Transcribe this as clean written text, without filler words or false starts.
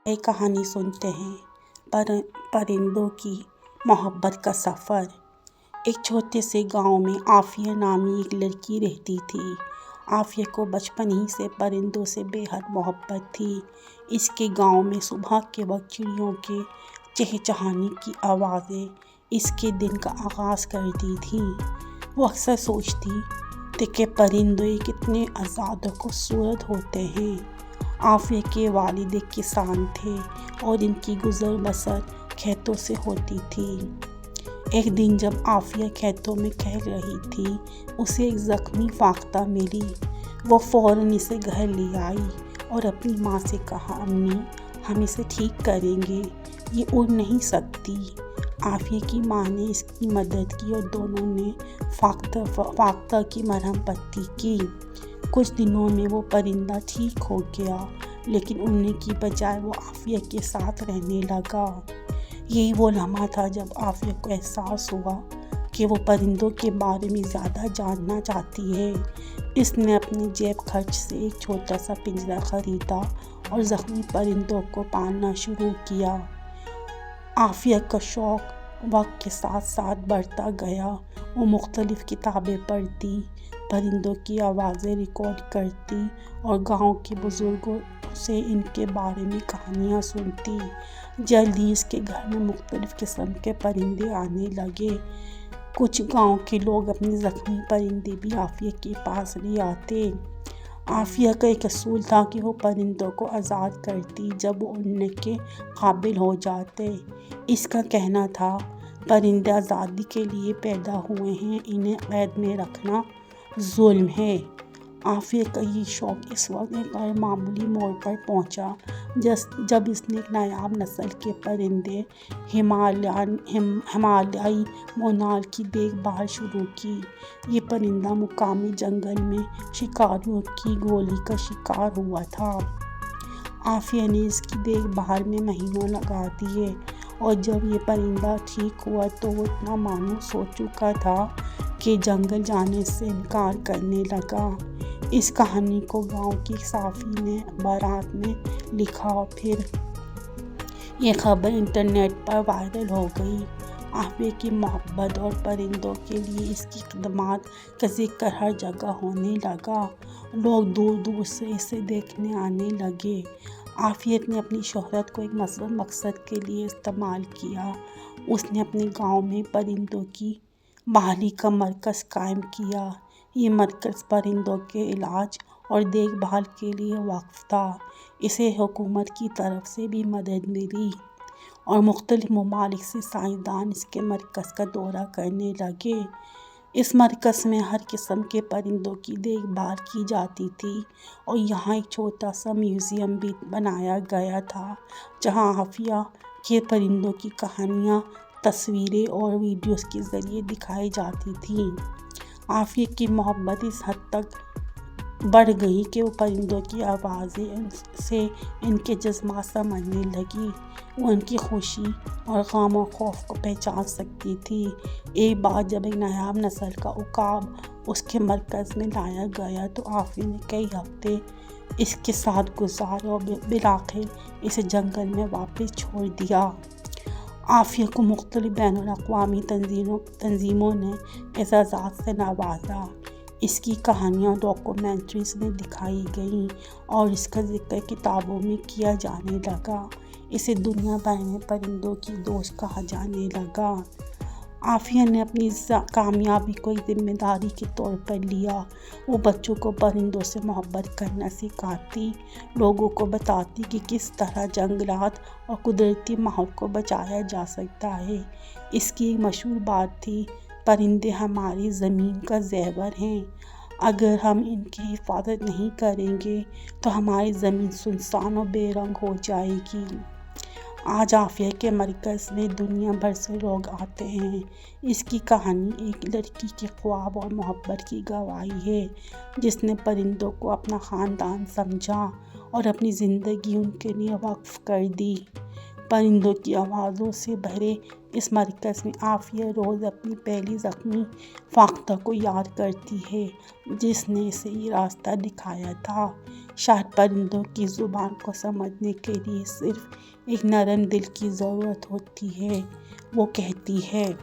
ایک کہانی سنتے ہیں پرندوں کی محبت کا سفر۔ ایک چھوٹے سے گاؤں میں عافیہ نامی ایک لڑکی رہتی تھی۔ عافیہ کو بچپن ہی سے پرندوں سے بے حد محبت تھی۔ اس کے گاؤں میں صبح کے وقت چڑیوں کے چہچہانے کی آوازیں اس کے دن کا آغاز کرتی تھیں۔ وہ اکثر سوچتی تھی کہ پرندے کتنے آزاد اور خوبصورت ہوتے ہیں۔ عافیہ کے والد ایک کسان تھے اور ان کی گزر بسر کھیتوں سے ہوتی تھی۔ ایک دن جب عافیہ کھیتوں میں کھیل رہی تھی، اسے ایک زخمی فاختہ ملی۔ وہ فوراً اسے گھر لے آئی اور اپنی ماں سے کہا، امی ہم اسے ٹھیک کریں گے، یہ اڑ نہیں سکتی۔ عافیہ کی ماں نے اس کی مدد کی اور دونوں نے فاختہ کی مرہم پٹی کی۔ کچھ دنوں میں وہ پرندہ ٹھیک ہو گیا، لیکن اڑنے کی بجائے وہ عافیہ کے ساتھ رہنے لگا۔ یہی وہ لمحہ تھا جب عافیہ کو احساس ہوا کہ وہ پرندوں کے بارے میں زیادہ جاننا چاہتی ہے۔ اس نے اپنے جیب خرچ سے ایک چھوٹا سا پنجرہ خریدا اور زخمی پرندوں کو پالنا شروع کیا۔ عافیہ کا شوق وقت کے ساتھ ساتھ بڑھتا گیا۔ وہ مختلف کتابیں پڑھتی، پرندوں کی آوازیں ریکارڈ کرتی اور گاؤں کے بزرگوں سے ان کے بارے میں کہانیاں سنتی۔ جلد ہی اس کے گھر میں مختلف قسم کے پرندے آنے لگے۔ کچھ گاؤں کے لوگ اپنے زخمی پرندے بھی عافیہ کے پاس لے آتے۔ عافیہ کا ایک اصول تھا کہ وہ پرندوں کو آزاد کرتی جب وہ اڑنے کے قابل ہو جاتے۔ اس کا کہنا تھا، پرندے آزادی کے لیے پیدا ہوئے ہیں، انہیں قید میں رکھنا ظلم ہے۔ عافیہ کا یہ شوق اس وقت ایک غیر معمولی موڑ پر پہنچا جب اس نے ایک نایاب نسل کے پرندے ہمالیائی مونال کی دیکھ بھال شروع کی۔ یہ پرندہ مقامی جنگل میں شکاریوں کی گولی کا شکار ہوا تھا۔ عافیہ نے اس کی دیکھ بھال میں مہینوں لگا دیے اور جب یہ پرندہ ٹھیک ہوا تو وہ اتنا مایوس ہو چکا تھا کہ جنگل جانے سے انکار کرنے لگا۔ اس کہانی کو گاؤں کے صحافی نے اخبارات میں لکھا اور پھر یہ خبر انٹرنیٹ پر وائرل ہو گئی۔ عافیہ کی محبت اور پرندوں کے لیے اس کی خدمات کا ذکر ہر جگہ ہونے لگا۔ لوگ دور دور سے اسے دیکھنے آنے لگے۔ عافیہ نے اپنی شہرت کو ایک مثبت مقصد کے لیے استعمال کیا۔ اس نے اپنے گاؤں میں پرندوں کی بحالی کا مرکز قائم کیا۔ یہ مرکز پرندوں کے علاج اور دیکھ بھال کے لیے وقف تھا۔ اسے حکومت کی طرف سے بھی مدد ملی اور مختلف ممالک سے سائنسدان اس کے مرکز کا دورہ کرنے لگے۔ اس مرکز میں ہر قسم کے پرندوں کی دیکھ بھال کی جاتی تھی اور یہاں ایک چھوٹا سا میوزیم بھی بنایا گیا تھا جہاں عافیہ کے پرندوں کی کہانیاں تصویریں اور ویڈیوز کے ذریعے دکھائی جاتی تھیں۔ عافیہ کی محبت اس حد تک بڑھ گئی کہ وہ پرندوں کی آوازیں سے ان کے جذبات سمجھنے لگی۔ وہ ان کی خوشی اور غم اور خوف کو پہچان سکتی تھی۔ ایک بار جب ایک نایاب نسل کا عقاب اس کے مرکز میں لایا گیا تو عافیہ نے کئی ہفتے اس کے ساتھ گزارے اور بالآخر اسے جنگل میں واپس چھوڑ دیا۔ عافیہ کو مختلف بین الاقوامی تنظیموں نے اعزازات سے نوازا۔ اس کی کہانیاں ڈاکومنٹریز میں دکھائی گئیں اور اس کا ذکر کتابوں میں کیا جانے لگا۔ اسے دنیا بھر میں پرندوں کی دوست کہا جانے لگا۔ عافیہ نے اپنی اس کامیابی کو ایک ذمہ داری کے طور پر لیا۔ وہ بچوں کو پرندوں سے محبت کرنا سکھاتی، لوگوں کو بتاتی کہ کس طرح جنگلات اور قدرتی ماحول کو بچایا جا سکتا ہے۔ اس کی ایک مشہور بات تھی، پرندے ہماری زمین کا زیور ہیں، اگر ہم ان کی حفاظت نہیں کریں گے تو ہماری زمین سنسان اور بے رنگ ہو جائے گی۔ آج عافیہ کے مرکز میں دنیا بھر سے لوگ آتے ہیں۔ اس کی کہانی ایک لڑکی کے خواب اور محبت کی گواہی ہے جس نے پرندوں کو اپنا خاندان سمجھا اور اپنی زندگی ان کے لیے وقف کر دی۔ پرندوں کی آوازوں سے بھرے اس مرکز میں عافیہ روز اپنی پہلی زخمی فاختہ کو یاد کرتی ہے جس نے اسے یہ راستہ دکھایا تھا۔ شاید پرندوں کی زبان کو سمجھنے کے لیے صرف ایک نرم دل کی ضرورت ہوتی ہے۔ وہ کہتی ہے